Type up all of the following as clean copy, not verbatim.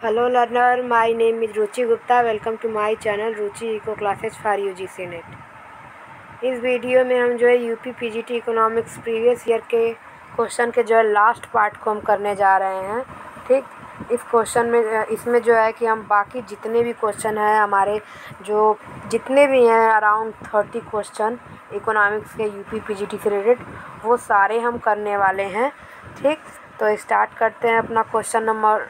Hello learner, my name is Ruchi Gupta. Welcome to my channel Ruchi Eco Classes for UGC Net। इस video में हम जो है UP PGT economics previous year के question के जो है लास्ट पार्ट को हम करने जा रहे हैं। ठीक, इस क्वेश्चन में इसमें जो है कि हम बाकी जितने भी क्वेश्चन हैं हमारे जो जितने भी हैं अराउंड 30 क्वेश्चन इकोनॉमिक्स के यूपी पीजीटी से रिलेटेड वो सारे हम करने वाले हैं। ठीक, तो स्टार्ट करते हैं अपना क्वेश्चन नंबर।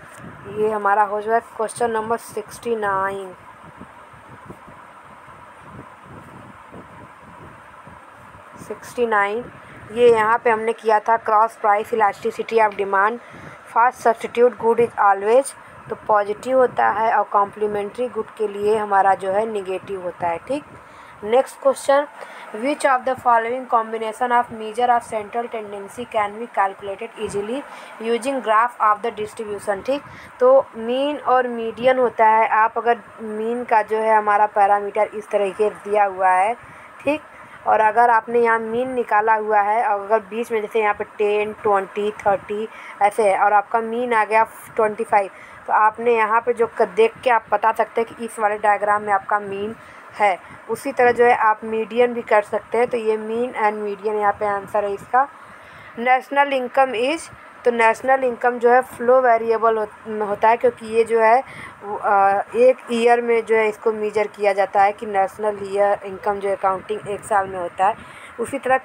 ये हमारा हो जाए क्वेश्चन नंबर 69। ये यहाँ पे हमने किया था cross price elasticity of demand. First substitute good is always, तो पॉजिटिव होता है और कॉम्प्लीमेंट्री गुड के लिए हमारा जो है निगेटिव होता है। ठीक, next question, which of the following combination of measure of central tendency can be calculated easily using graph of the distribution. ठीक, तो मीन और मीडियन होता है। आप अगर मीन का जो है हमारा पैरामीटर इस तरीके दिया हुआ है, ठीक, और अगर आपने यहाँ मीन निकाला हुआ है और अगर बीच में जैसे यहाँ पे 10, 20, 30 ऐसे है और आपका मीन आ गया 25, तो आपने यहाँ पे जो देख के आप बता सकते हैं कि इस वाले डायग्राम में आपका मीन है। उसी तरह जो है आप मीडियन भी कर सकते हैं। तो ये मीन एंड मीडियन यहाँ पे आंसर है इसका। नेशनल इनकम इज, तो नेशनल इनकम जो है फ्लो वेरिएबल होता है क्योंकि ये जो है एक ईयर में जो है इसको मेजर किया जाता है कि नेशनल ईयर इनकम जो है काउंटिंग एक साल में होता है। उसी तरह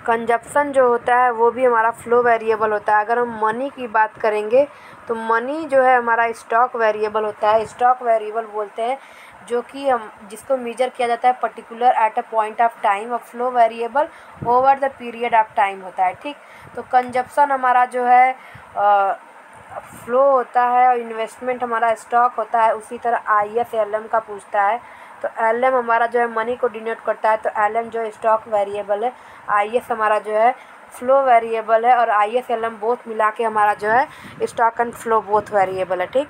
कंजप्शन जो होता है वो भी हमारा फ्लो वेरिएबल होता है। अगर हम मनी की बात करेंगे तो मनी जो है हमारा स्टॉक वेरिएबल होता है। स्टॉक वेरिएबल बोलते हैं जो कि हम जिसको मेजर किया जाता है particular at a point of time, और flow variable over the period of time होता है। ठीक, तो कंजप्शन हमारा जो है फ्लो होता है और इन्वेस्टमेंट हमारा स्टॉक होता है। उसी तरह ISLM का पूछता है तो LM हमारा जो है मनी को डिनोट करता है, तो LM जो है स्टॉक वेरिएबल है, IS हमारा जो है फ्लो वेरिएबल है और ISLM बोथ मिला के हमारा जो है stock and flow both variable है। ठीक,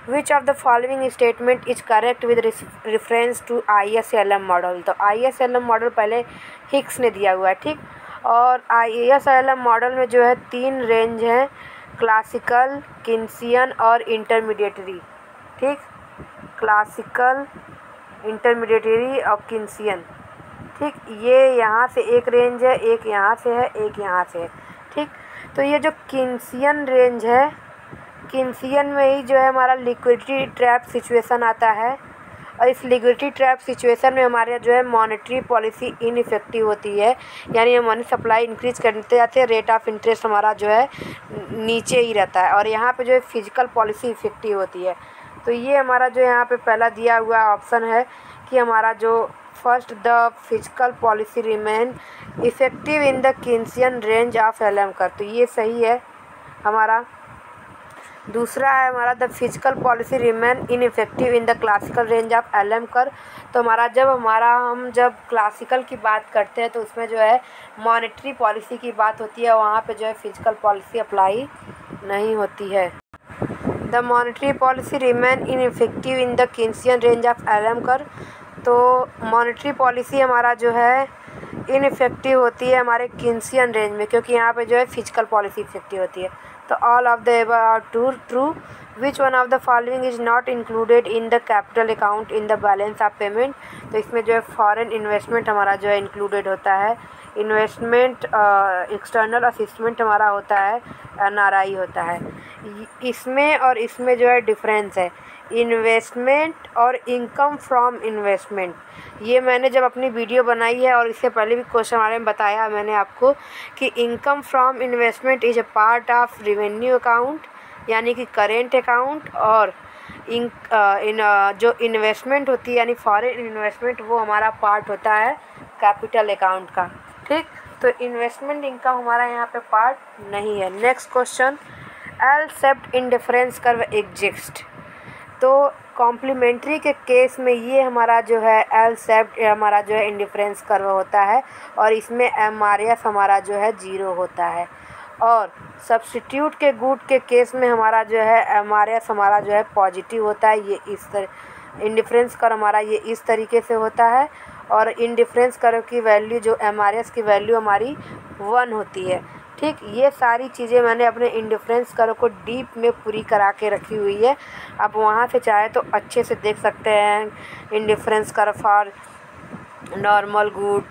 which of the following statement is correct with reference to ISLM model, तो ISLM मॉडल पहले हिक्स ने दिया हुआ है। ठीक, और ISLM मॉडल में जो है 3 रेंज हैं, क्लासिकल, किन्सियन और इंटरमीडिएटरी। ठीक, क्लासिकल, इंटरमीडिएटरी और किन्सियन। ठीक, ये यहाँ से एक रेंज है, एक यहाँ से है, एक यहाँ से है। ठीक, तो ये जो किन्सियन रेंज है, किन्सियन में ही जो है हमारा लिक्विडिटी ट्रैप सिचुएशन आता है और इस लिक्विडिटी ट्रैप सिचुएशन में हमारे जो है मॉनेटरी पॉलिसी इनइफेक्टिव होती है, यानी हम मनी सप्लाई इंक्रीज करते जाते हैं, रेट ऑफ इंटरेस्ट हमारा जो है नीचे ही रहता है और यहाँ पे जो है फिजिकल पॉलिसी इफेक्टिव होती है। तो ये हमारा जो यहाँ पे पहला दिया हुआ ऑप्शन है कि हमारा जो first the physical policy remain effective in the Keynesian range of LM कर, तो ये सही है हमारा। दूसरा है हमारा the physical policy remain ineffective in the classical range of LM कर, तो हमारा हम जब क्लासिकल की बात करते हैं तो उसमें जो है मॉनेटरी पॉलिसी की बात होती है, वहाँ पे जो है फिजिकल पॉलिसी अप्लाई नहीं होती है। The monetary policy remain ineffective in the Keynesian range of LM कर, तो मॉनेटरी पॉलिसी हमारा जो है इनइफेक्टिव होती है हमारे किन्सियन रेंज में क्योंकि यहाँ पे जो है फिजिकल पॉलिसी इफेक्टिव होती है। तो all of the above are true. Which one of the following is not included in the capital account in the balance of payment, तो इसमें जो है फॉरेन इन्वेस्टमेंट हमारा जो है इंक्लूडेड होता है। इन्वेस्टमेंट एक्सटर्नल असिस्टमेंट हमारा होता है, NRI होता है। इसमें और इसमें जो है डिफरेंस है, इन्वेस्टमेंट और इनकम फ्रॉम इन्वेस्टमेंट। ये मैंने जब अपनी वीडियो बनाई है और इससे पहले भी क्वेश्चन बारे में बताया मैंने आपको कि income from investment is a part of revenue account यानी कि करेंट अकाउंट, और जो इन्वेस्टमेंट होती है यानी फॉरेन इन्वेस्टमेंट वो हमारा पार्ट होता है कैपिटल अकाउंट का। ठीक, तो इन्वेस्टमेंट इनकम हमारा यहाँ पे पार्ट नहीं है। Next question, L shaped indifference curve exist, तो कॉम्प्लीमेंट्री के केस में ये हमारा जो है L शेप्ड हमारा जो है इंडिफरेंस कर्व होता है और इसमें MRF हमारा जो है 0 होता है, और सब्स्टिट्यूट के गुड के केस में हमारा जो है MRF हमारा जो है पॉजिटिव होता है। ये इस तरह इंडिफरेंस कर्व हमारा ये इस तरीके से होता है, और इंडिफरेंस कर्व की वैल्यू जो MRS की वैल्यू हमारी 1 होती है। ठीक, ये सारी चीज़ें मैंने अपने इंडिफरेंस कर्व को डीप में पूरी करा के रखी हुई है। आप वहाँ से चाहे तो अच्छे से देख सकते हैं। Indifference curve for normal, good,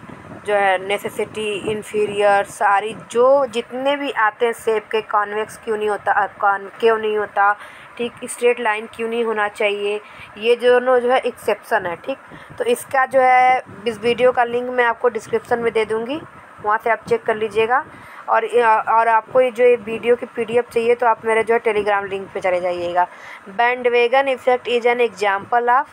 जो है नेसेसिटी, इन्फीरियर, सारी जो जितने भी आते हैं शेप के, कॉन्वेक्स क्यों नहीं होता, कॉनकेव नहीं होता, ठीक, स्ट्रेट लाइन क्यों नहीं होना चाहिए, ये दोनों जो है एक्सेप्शन है। ठीक, तो इसका जो है इस वीडियो का लिंक मैं आपको डिस्क्रिप्शन में दे दूँगी, वहाँ से आप चेक कर लीजिएगा। और आपको ये जो ये वीडियो की PDF चाहिए तो आप मेरे जो है टेलीग्राम लिंक पे चले जाइएगा। Bandwagon effect is an example of,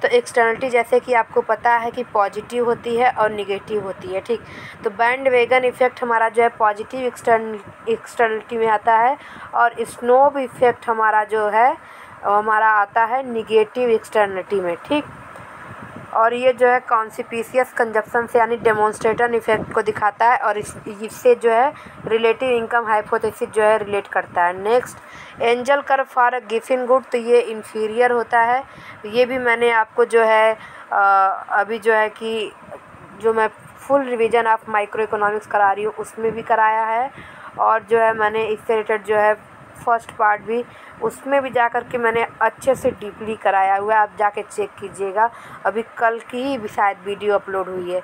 तो एक्सटर्नलिटी जैसे कि आपको पता है कि पॉजिटिव होती है और निगेटिव होती है। ठीक, तो बैंडवेगन इफ़ेक्ट हमारा जो है पॉजिटिव एक्सटर्नलिटी में आता है, और स्नोब इफ़ेक्ट हमारा जो है हमारा आता है निगेटिव एक्सटर्नलिटी में। ठीक, और ये जो है कॉन्सिपिशियस कंजप्शन से यानी डेमोन्स्ट्रेटर इफेक्ट को दिखाता है, और इससे जो है रिलेटिव इनकम हाइपोथेसिस जो है रिलेट करता है। Next, Engel curve for Giffen good, तो ये इन्फीरियर होता है। ये भी मैंने आपको जो है अभी जो है कि जो मैं full revision of micro economics करा रही हूँ उसमें भी कराया है, और जो है मैंने इससे रिलेटेड जो है फर्स्ट पार्ट भी उसमें भी जा कर के मैंने अच्छे से डीपली कराया हुआ है। आप जाके चेक कीजिएगा, अभी कल की ही शायद वीडियो अपलोड हुई है।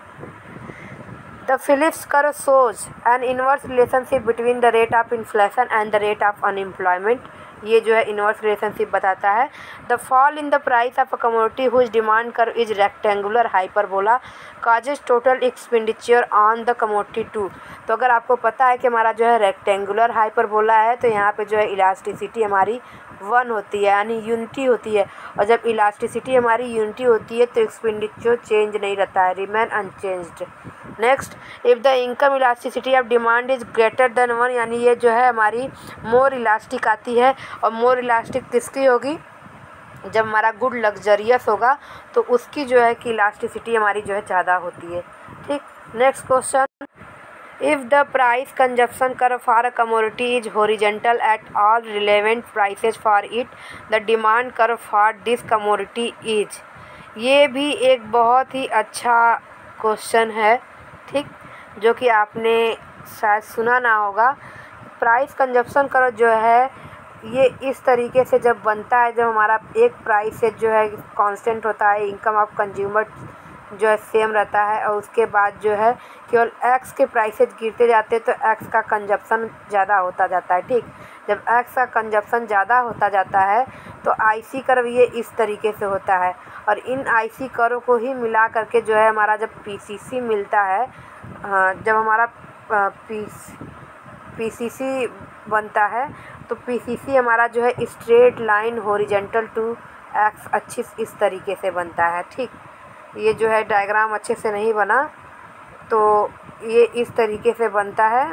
The Phillips curve shows an inverse relationship between the rate of inflation and the rate of unemployment, ये जो है इनवर्स रिलेशनशिप बताता है। The fall in the price of a commodity whose demand curve is rectangular hyperbola causes total expenditure on the commodity to, तो अगर आपको पता है कि हमारा जो है रेक्टेंगुलर हाइपरबोला है तो यहाँ पे जो है इलास्टिसिटी हमारी 1 होती है, यानी यूनिटी होती है, और जब इलास्टिसिटी हमारी यूनिटी होती है तो एक्सपेंडिचर चेंज नहीं रहता है, remain unchanged. Next, if the income elasticity of demand is greater than 1, यानी ये जो है हमारी मोर इलास्टिक आती है, और मोर इलास्टिक किसकी होगी, जब हमारा गुड लग्जरियस होगा तो उसकी जो है कि इलास्टिसिटी हमारी जो है ज़्यादा होती है। ठीक, next question, if the price consumption curve for a commodity is horizontal at all relevant prices for it, the demand curve for this commodity is, ये भी एक बहुत ही अच्छा क्वेश्चन है। ठीक, जो कि आपने शायद सुना ना होगा। प्राइस कंजप्शन कर्व जो है ये इस तरीके से जब बनता है, जब हमारा एक प्राइस से जो है कांस्टेंट होता है, इनकम ऑफ कंज्यूमर जो है सेम रहता है, और उसके बाद जो है केवल एक्स के प्राइसेज गिरते जाते हैं तो एक्स का कंजप्शन ज़्यादा होता जाता है। ठीक, जब एक्स का कंजप्शन ज़्यादा होता जाता है तो आईसी कर्व ये इस तरीके से होता है, और इन आईसी कर्व को ही मिला करके जो है हमारा जब पीसीसी मिलता है, जब हमारा पीसीसी बनता है तो पीसीसी हमारा जो है straight line horizontal to x axis इस तरीके से बनता है। ठीक, ये जो है डायग्राम अच्छे से नहीं बना, तो ये इस तरीके से बनता है।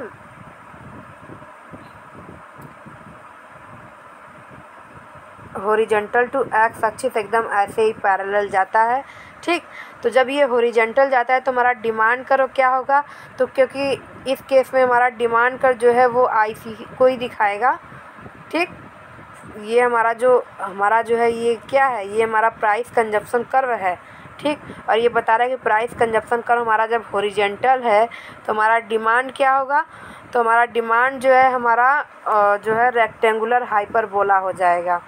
हॉरिजॉन्टल टू एक्स एक्सिस एकदम ऐसे ही पैरेलल जाता है। ठीक, तो जब ये हॉरिजॉन्टल जाता है तो हमारा डिमांड कर्व क्या होगा, तो क्योंकि इस केस में हमारा डिमांड कर्व जो है वो आईसी को ही दिखाएगा। ठीक, ये हमारा जो है ये क्या है, ये हमारा प्राइस कंजप्शन कर्व है। ठीक, और ये बता रहा है कि प्राइस कंजप्शन कर्व हमारा जब हॉरिजॉन्टल है तो हमारा डिमांड क्या होगा, तो हमारा डिमांड जो है हमारा जो है रेक्टेंगुलर हाइपरबोला हो जाएगा।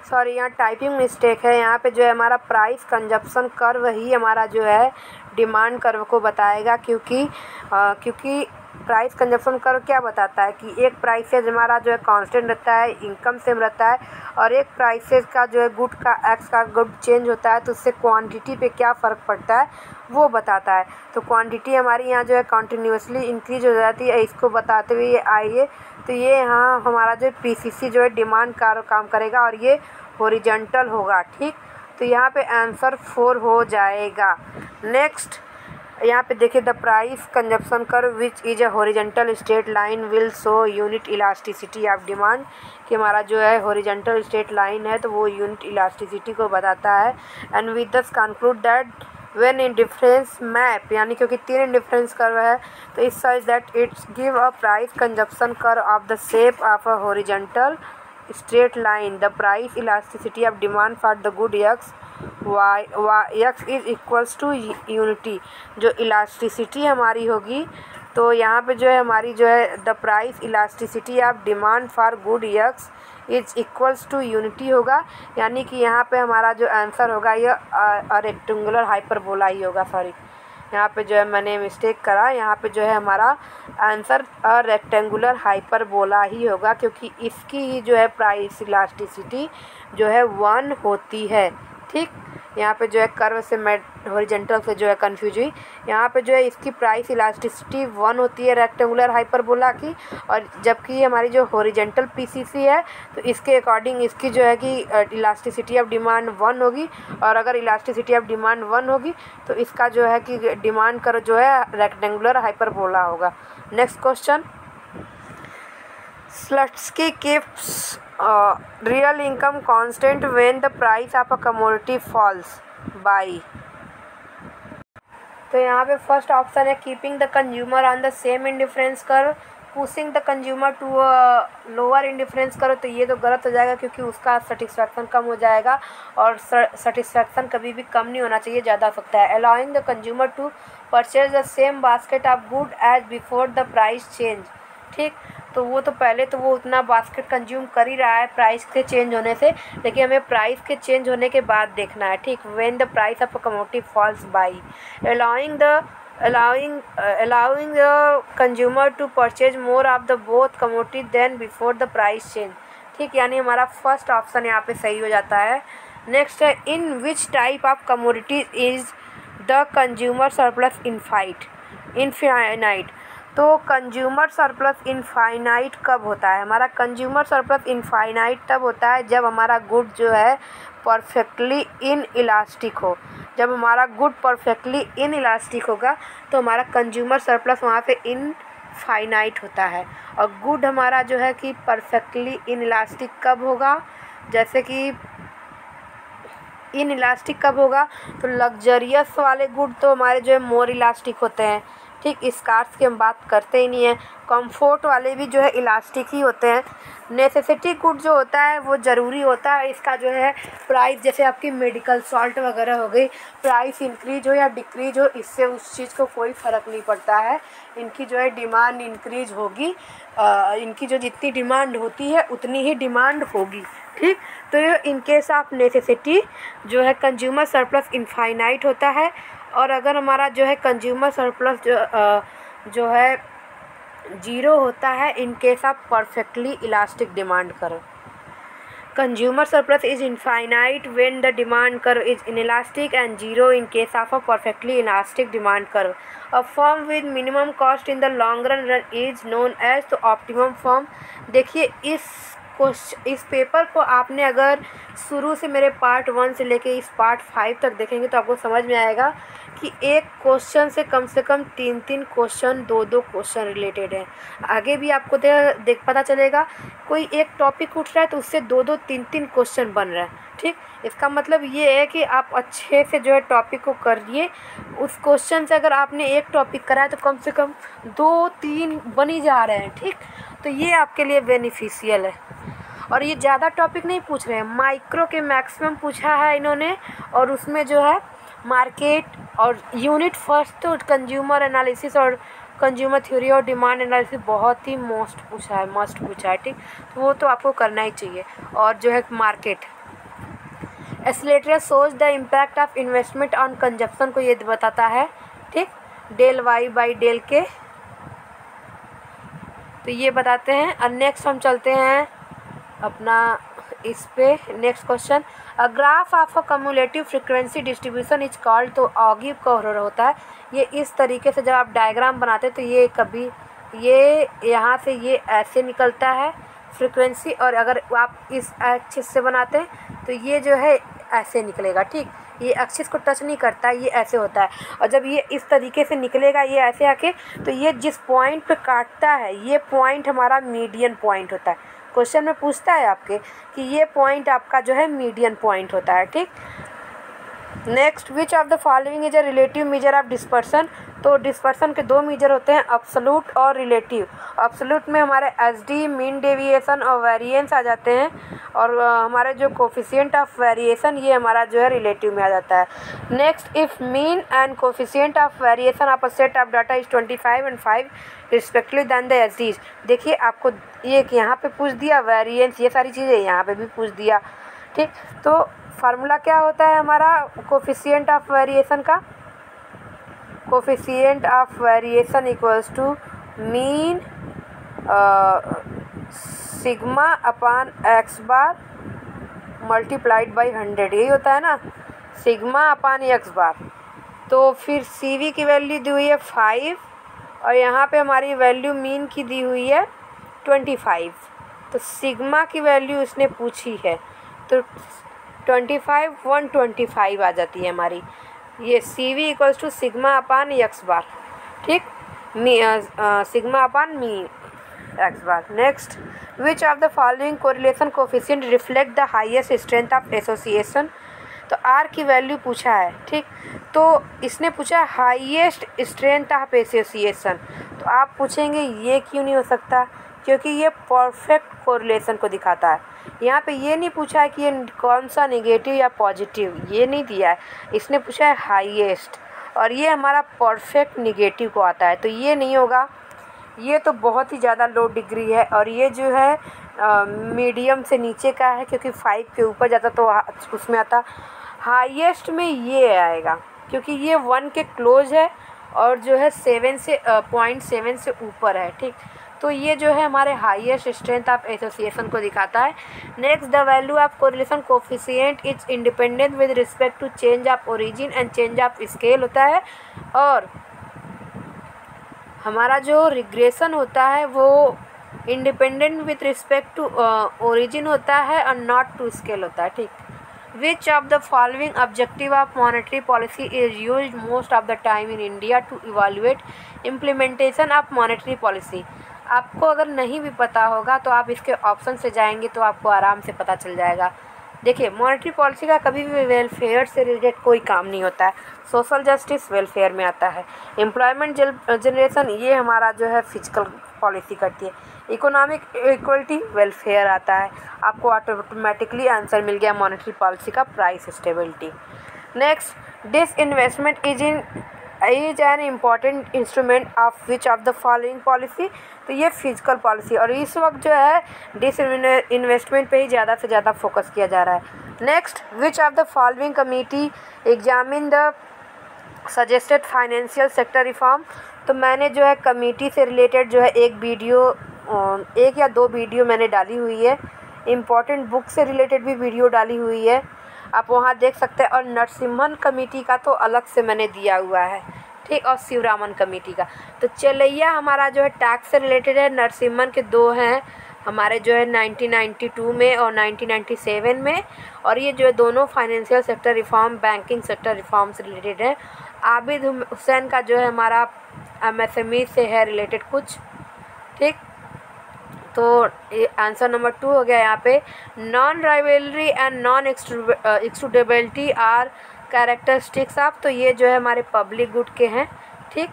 सॉरी, यहाँ टाइपिंग मिस्टेक है, यहाँ पे जो है हमारा प्राइस कंजप्शन कर्व ही हमारा जो है डिमांड कर्व को बताएगा, क्योंकि प्राइस कंजप्शन कर्व क्या बताता है कि एक प्राइसेज हमारा जो है कांस्टेंट रहता है, इनकम सेम रहता है, और एक प्राइसेज का जो है गुड का एक्स का गुड चेंज होता है तो उससे क्वांटिटी पे क्या फ़र्क पड़ता है वो बताता है। तो क्वांटिटी हमारी यहाँ जो है कंटिन्यूसली इंक्रीज हो जाती है। इसको बताते हुए आइए, तो ये यहाँ हमारा जो पीसीसी जो है डिमांड का काम करेगा और ये हॉरिजॉन्टल होगा। ठीक, तो यहाँ पे आंसर 4 हो जाएगा। नेक्स्ट, यहाँ पे देखिए, the price consumption curve which is a horizontal straight line will show unit elasticity of demand, कि हमारा जो है हॉरिजॉन्टल स्ट्रेट लाइन है तो वो यूनिट इलास्टिसिटी को बताता है। एंड वी दस conclude that when indifference map, यानी क्योंकि 3 इंडिफरेंस कर्व है तो इस such that it's give a price consumption curve of the shape of a horizontal straight line, the price elasticity of demand for the good x is equals to unity। जो elasticity हमारी होगी तो यहाँ पे जो है हमारी जो है the price elasticity of demand for good x is equals to unity होगा, यानी कि यहाँ पे हमारा जो आंसर होगा ये रेक्टेंगुलर हाइपरबोला ही होगा। सॉरी, यहाँ पे जो है मैंने मिस्टेक करा, यहाँ पे जो है हमारा आंसर रेक्टेंगुलर हाइपरबोला ही होगा, क्योंकि इसकी ही जो है प्राइस इलास्टिसिटी जो है 1 होती है। ठीक, यहाँ पे जो है कर्व से मैं हॉरिजॉन्टल से जो है कंफ्यूज हुई। यहाँ पे जो है इसकी प्राइस इलास्टिसिटी 1 होती है रेक्टेंगुलर हाइपरबोला की, और जबकि हमारी जो हॉरिजॉन्टल पीसीसी है तो इसके अकॉर्डिंग इसकी जो है कि इलास्टिसिटी ऑफ डिमांड 1 होगी, और अगर इलास्टिसिटी ऑफ डिमांड 1 होगी तो इसका जो है कि डिमांड कर्व जो है रेक्टेंगुलर हाइपरबोला होगा। Next question, Slutsky keeps real income constant when the price of a commodity falls by। तो यहाँ पे फर्स्ट ऑप्शन है keeping the consumer on the same indifference curve, pushing the consumer to lower indifference curve. तो ये तो गलत हो जाएगा क्योंकि उसका सेटिस्फैक्शन कम हो जाएगा, और सेटिस्फैक्शन कभी भी कम नहीं होना चाहिए, ज़्यादा हो सकता है। Allowing the consumer to purchase the same basket of good as before the price change. ठीक, तो वो तो पहले तो वो उतना बास्केट कंज्यूम कर ही रहा है प्राइस के चेंज होने से, लेकिन हमें प्राइस के चेंज होने के बाद देखना है। ठीक, when the price of a commodity falls by allowing the consumer to purchase more of the both commodity than before the price change। ठीक, यानी हमारा फर्स्ट ऑप्शन यहाँ पे सही हो जाता है। नेक्स्ट है in which type of commodities is the consumer surplus infinite. तो कंज्यूमर सरप्लस इनफाइनाइट कब होता है? हमारा कंज्यूमर सरप्लस इनफाइनाइट तब होता है जब हमारा गुड जो है परफेक्टली इन इलास्टिक हो। जब हमारा गुड परफेक्टली इन इलास्टिक होगा तो हमारा कंज्यूमर सरप्लस वहाँ पे इनफाइनाइट होता है। और गुड हमारा जो है कि परफेक्टली इन इलास्टिक कब होगा? जैसे कि इन इलास्टिक कब होगा? तो लग्जरियस वाले गुड तो हमारे जो है मोर इलास्टिक होते हैं। ठीक, स्कार्स की हम बात करते ही नहीं है। कंफर्ट वाले भी जो है इलास्टिक ही होते हैं। नेसेसिटी गुड जो होता है वो ज़रूरी होता है, इसका जो है प्राइस, जैसे आपकी मेडिकल सॉल्ट वगैरह हो गई, प्राइस इंक्रीज हो या डिक्रीज हो इससे उस चीज़ को कोई फ़र्क नहीं पड़ता है। इनकी जो है डिमांड इंक्रीज होगी, इनकी जो जितनी डिमांड होती है उतनी ही डिमांड होगी। ठीक, तो ये इन केस ऑफ नेसेसिटी जो है कंज्यूमर सरप्लस इनफाइनाइट होता है। और अगर हमारा जो है कंज्यूमर सरप्लस जो है जीरो होता है in case of perfectly elastic demand curve. Consumer surplus is infinite when the demand curve is inelastic and zero in case of a perfectly elastic demand curve. A firm with minimum cost in the long run is known as the optimum firm. देखिए इस paper को आपने अगर शुरू से मेरे part 1 से लेके इस पार्ट 5 तक देखेंगे तो आपको समझ में आएगा कि एक क्वेश्चन से कम 3 क्वेश्चन 2 क्वेश्चन रिलेटेड है। आगे भी आपको देख पता चलेगा कोई एक टॉपिक उठ रहा है तो उससे 2 3 क्वेश्चन बन रहा है। ठीक, इसका मतलब ये है कि आप अच्छे से जो है टॉपिक को करिए। उस क्वेश्चन से अगर आपने एक टॉपिक करा है तो कम से कम 2-3 बन ही जा रहे हैं। ठीक, तो ये आपके लिए बेनिफिशियल है। और ये ज़्यादा टॉपिक नहीं पूछ रहे हैं, माइक्रो के मैक्सिमम पूछा है इन्होंने, और उसमें जो है मार्केट और यूनिट फर्स्ट तो कंज्यूमर एनालिसिस और कंज्यूमर थ्योरी और डिमांड एनालिसिस बहुत ही मस्ट पूछा है। ठीक, तो वो तो आपको करना ही चाहिए। और जो है market accelerator shows the impact of investment on consumption को ये बताता है। ठीक, डेल वाई बाई डेल के, तो ये बताते हैं। और नेक्स्ट हम चलते हैं अपना इस पे next question. A graph of a cumulative frequency distribution is called. तो ऑगिव कर्व होता है ये। इस तरीके से जब आप डायग्राम बनाते हैं तो ये कभी ये यहाँ से ये ऐसे निकलता है फ्रीक्वेंसी, और अगर आप इस एक्सिस से बनाते हैं तो ये जो है ऐसे निकलेगा। ठीक, ये एक्सिस को टच नहीं करता, ये ऐसे होता है। और जब ये इस तरीके से निकलेगा ये ऐसे आके, तो ये जिस पॉइंट पे काटता है ये पॉइंट हमारा मीडियन पॉइंट होता है। क्वेश्चन में पूछता है आपके कि ये पॉइंट आपका जो है मीडियन पॉइंट होता है। ठीक, next, which of the following is a relative measure of dispersion. तो डिस्पर्सन के दो मेजर होते हैं, अब्सोलूट और रिलेटिव। अब्सोलूट में हमारे एसडी, मीन डेविएशन और वेरिएंस आ जाते हैं, और हमारे जो कोफिशिएंट ऑफ वेरिएशन ये हमारा जो है रिलेटिव में आ जाता है। Next, if mean and coefficient of variation of a set of data is 25 and 5 respectively then the SDs. देखिए आपको ये यहाँ पे पूछ दिया वेरिएंस, ये सारी चीज़ें यहाँ पे भी पूछ दिया, ठीक। तो फार्मूला क्या होता है हमारा कोफिशिएंट ऑफ वेरिएशन का? Coefficient of variation equals to mean sigma upon x bar multiplied by 100, यही होता है ना, सिग्मा अपान एक्स बार। तो फिर सी वी की वैल्यू दी हुई है 5 और यहाँ पे हमारी वैल्यू मीन की दी हुई है 25। तो सिग्मा की वैल्यू इसने पूछी है, तो 25 125 आ जाती है हमारी। ये C V equals to sigma upon x bar, ठीक, sigma upon me X bar. Next, which of the following correlation coefficient reflect the highest strength of association. तो आर की वैल्यू पूछा है, ठीक, तो इसने पूछा हाईएस्ट स्ट्रेंथ ऑफ एसोसिएशन। तो आप पूछेंगे ये क्यों नहीं हो सकता, क्योंकि ये परफेक्ट कोरिलेशन को दिखाता है। यहाँ पे ये नहीं पूछा है कि ये कौन सा नेगेटिव या पॉजिटिव, ये नहीं दिया है, इसने पूछा है हाईएस्ट, और ये हमारा परफेक्ट नेगेटिव को आता है, तो ये नहीं होगा। ये तो बहुत ही ज़्यादा लो डिग्री है, और ये जो है मीडियम से नीचे का है, क्योंकि 5 के ऊपर जाता तो उसमें आता। हाईएस्ट में ये आएगा क्योंकि ये 1 के क्लोज है और जो है 7 से 0.7 से ऊपर है, ठीक। तो ये जो है हमारे हाईएस्ट स्ट्रेंथ ऑफ एसोसिएशन को दिखाता है। Next, the value of correlation coefficient is independent with respect to change of origin and change of scale होता है, और हमारा जो रिग्रेशन होता है वो independent with respect to origin होता है और नॉट टू स्केल होता है, ठीक। Which of the following objective of monetary policy is used most of the time in India to evaluate implementation of monetary policy? आपको अगर नहीं भी पता होगा तो आप इसके ऑप्शन से जाएंगे तो आपको आराम से पता चल जाएगा। देखिए, मॉनेटरी पॉलिसी का कभी भी वेलफेयर से रिलेटेड कोई काम नहीं होता है, सोशल जस्टिस वेलफेयर में आता है। एम्प्लॉयमेंट जनरेशन ये हमारा जो है फिजिकल पॉलिसी करती है। इकोनॉमिक इक्वलिटी वेलफेयर आता है। आपको ऑटोमेटिकली आंसर मिल गया मॉनेटरी पॉलिसी का, price stability. Next, disinvestment is an important instrument of which of the following policy. तो ये फिजिकल पॉलिसी, और इस वक्त जो है डिसइन्वेस्टमेंट पे ही ज़्यादा से ज़्यादा फोकस किया जा रहा है। Next, which of the following committee examine the suggested financial sector reform. तो मैंने जो है कमेटी से रिलेटेड जो है एक या दो वीडियो मैंने डाली हुई है। इम्पॉर्टेंट बुक से रिलेटेड भी वीडियो डाली हुई है, आप वहाँ देख सकते हैं। और नरसिम्हन कमेटी का तो अलग से मैंने दिया हुआ है, ठीक, और शिवरामन कमेटी का। तो चलैया हमारा जो है टैक्स से रिलेटेड है, नरसिम्हन के दो हैं हमारे जो है 1992 में और 1997 में, और ये जो है दोनों financial sector reform, banking sector reform से रिलेटेड है। आबिद हुसैन का जो है हमारा MSME से है रिलेटेड कुछ, ठीक। तो आंसर नंबर 2 हो गया यहाँ पे। Non rivalry and non excludability are characteristics of, तो ये जो है हमारे पब्लिक गुड के हैं, ठीक।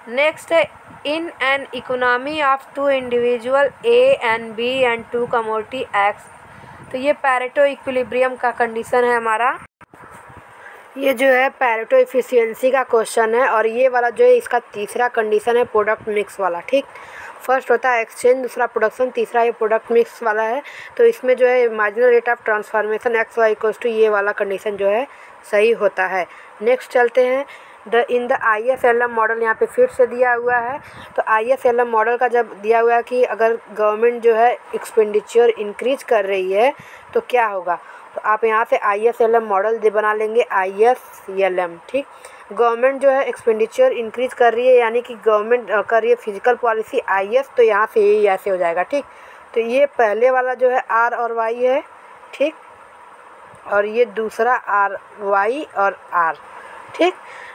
नेक्स्ट है, in an economy of 2 individual A and B and 2 commodity X। तो ये पैरेटो इक्विलिब्रियम का कंडीशन है हमारा। ये जो है पैरेटो एफिशिएंसी का क्वेश्चन है, और ये वाला जो है इसका तीसरा कंडीशन है प्रोडक्ट मिक्स वाला, ठीक। फर्स्ट होता है एक्सचेंज, दूसरा प्रोडक्शन, तीसरा ये प्रोडक्ट मिक्स वाला है। तो इसमें जो है marginal rate of transformation XY equals to ये वाला कंडीशन जो है सही होता है। नेक्स्ट चलते हैं, इन द ISLM मॉडल यहाँ पे फिर से दिया हुआ है। तो ISLM मॉडल का जब दिया हुआ है कि अगर गवर्नमेंट जो है एक्सपेंडिचर इंक्रीज कर रही है तो क्या होगा, तो आप यहाँ से ISLM मॉडल बना लेंगे, ISLM, ठीक। गवर्नमेंट जो है एक्सपेंडिचर इंक्रीज कर रही है, यानी कि गवर्नमेंट कर रही है फिजिकल पॉलिसी IS, तो यहाँ से ये ऐसे हो जाएगा, ठीक। तो ये पहले वाला जो है R और Y है, ठीक, और ये दूसरा RY और R, ठीक।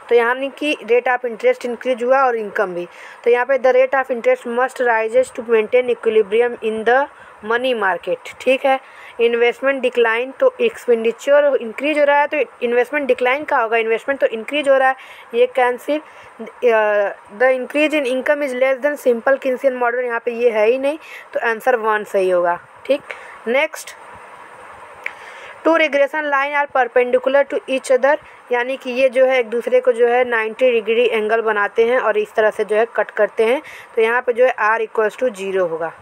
तो यानी कि रेट ऑफ इंटरेस्ट इंक्रीज हुआ और इनकम भी। तो यहाँ पे the rate of interest must rises to maintain equilibrium in the money market, ठीक है। इन्वेस्टमेंट डिक्लाइन, तो एक्सपेंडिचर इंक्रीज हो रहा है तो इन्वेस्टमेंट डिक्लाइन का होगा, इन्वेस्टमेंट तो इंक्रीज हो रहा है, ये cancel. The increase in income is less than simple Keynesian model, यहाँ पे ये है ही नहीं, तो आंसर 1 सही होगा, ठीक। Next, two regression line are perpendicular to each other, यानी कि ये जो है एक दूसरे को जो है 90 डिग्री एंगल बनाते हैं और इस तरह से जो है कट करते हैं, तो यहाँ पे जो है r इक्वल्स टू 0 होगा।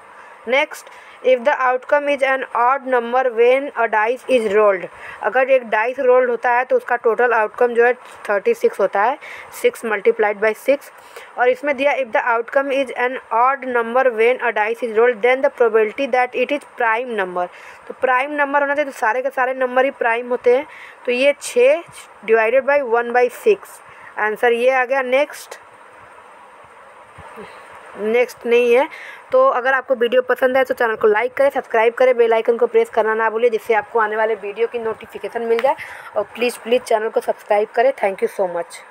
Next, if the outcome is an odd number when a dice is rolled, अगर एक डाइस रोल्ड होता है तो उसका टोटल आउटकम जो है 36 होता है, 6 मल्टीप्लाइड बाई 6। और इसमें दिया if the outcome is an odd number when a dice is rolled then the probability that it is prime number, तो प्राइम नंबर होना चाहिए, तो सारे के सारे नंबर ही प्राइम होते हैं, तो ये 6 डिवाइडेड बाई 1/6, आंसर ये आ गया। नेक्स्ट नहीं है। तो अगर आपको वीडियो पसंद है तो चैनल को लाइक करें, सब्सक्राइब करें, बेल आइकन को प्रेस करना ना भूलिए, जिससे आपको आने वाले वीडियो की नोटिफिकेशन मिल जाए। और प्लीज़ चैनल को सब्सक्राइब करें। Thank you so much.